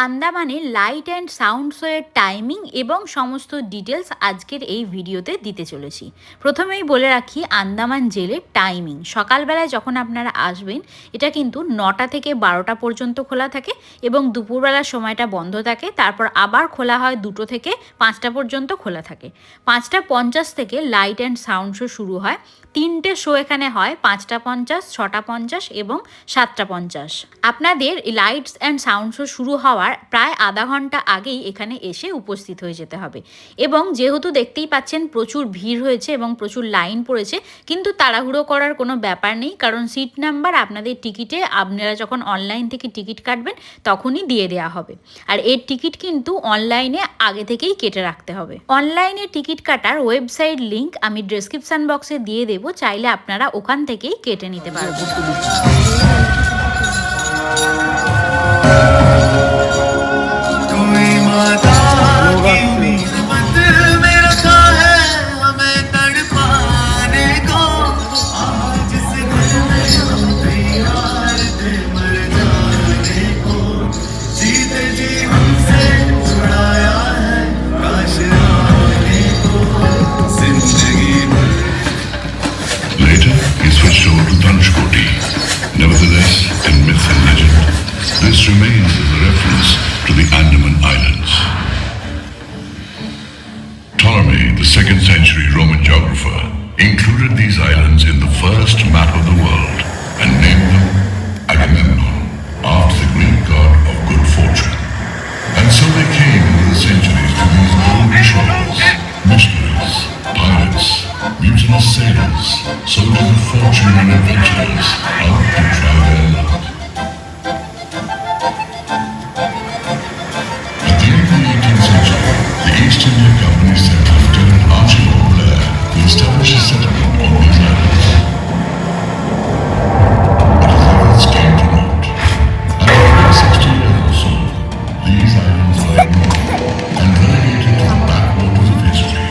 আন্দামানে light and sound শোয়ের timing এবং সমস্ত ডিটেলস আজকের এই ভিডিওতে দিতে চলেছি। প্রথমেই বলে রাখি, আন্দামান জেলের টাইমিং সকালবেলায় যখন আপনারা আসবেন এটা কিন্তু 9টা থেকে 12টা পর্যন্ত খোলা থাকে এবং দুপুরবেলার সময়টা বন্ধ থাকে। তারপর আবার খোলা হয় 2টো থেকে 5টা পর্যন্ত খোলা থাকে। 5টা 50 থেকে লাইট অ্যান্ড সাউন্ড শো শুরু হয়। 3টে শো এখানে হয়, 5টা 50, 6টা 50 এবং 7টা 50। আপনাদের লাইটস অ্যান্ড সাউন্ড শো শুরু হওয়ার প্রায় আধা ঘন্টা আগেই এখানে এসে উপস্থিত হয়ে যেতে হবে। এবং যেহেতু দেখতেই পাচ্ছেন প্রচুর ভিড় হয়েছে এবং প্রচুর লাইন পড়েছে, কিন্তু তাড়াহুড়ো করার কোনো ব্যাপার নেই, কারণ সিট নাম্বার আপনাদের টিকিটে আপনারা যখন অনলাইন থেকে টিকিট কাটবেন তখনই দিয়ে দেওয়া হবে। আর এর টিকিট কিন্তু অনলাইনে আগে থেকেই কেটে রাখতে হবে। অনলাইনে টিকিট কাটার ওয়েবসাইট লিংক আমি ডেসক্রিপশন বক্সে দিয়ে দেবো, চাইলে আপনারা ওখান থেকেই কেটে নিতে পারবেন। Nevertheless, in myth and legend, this remains as a reference to the Andaman Islands. Ptolemy, the 2nd century Roman geographer, included these islands in the first map of the world and named them Agamemnon, after the Greek god of good fortune. And so they came over the centuries to these golden shores, missionaries, pirates, mutinous sailors, soldiers of fortune and adventurers, out to try their luck. At the end of the 18th century, the East India Company sent Lieutenant Archibald Blair to establish a settlement on these islands. But his efforts came to naught. After 60 years or so, these islands were ignored and relegated to the backwaters of history.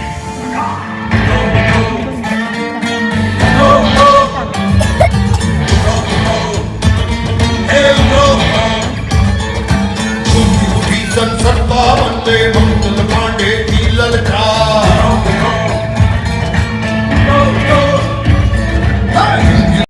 They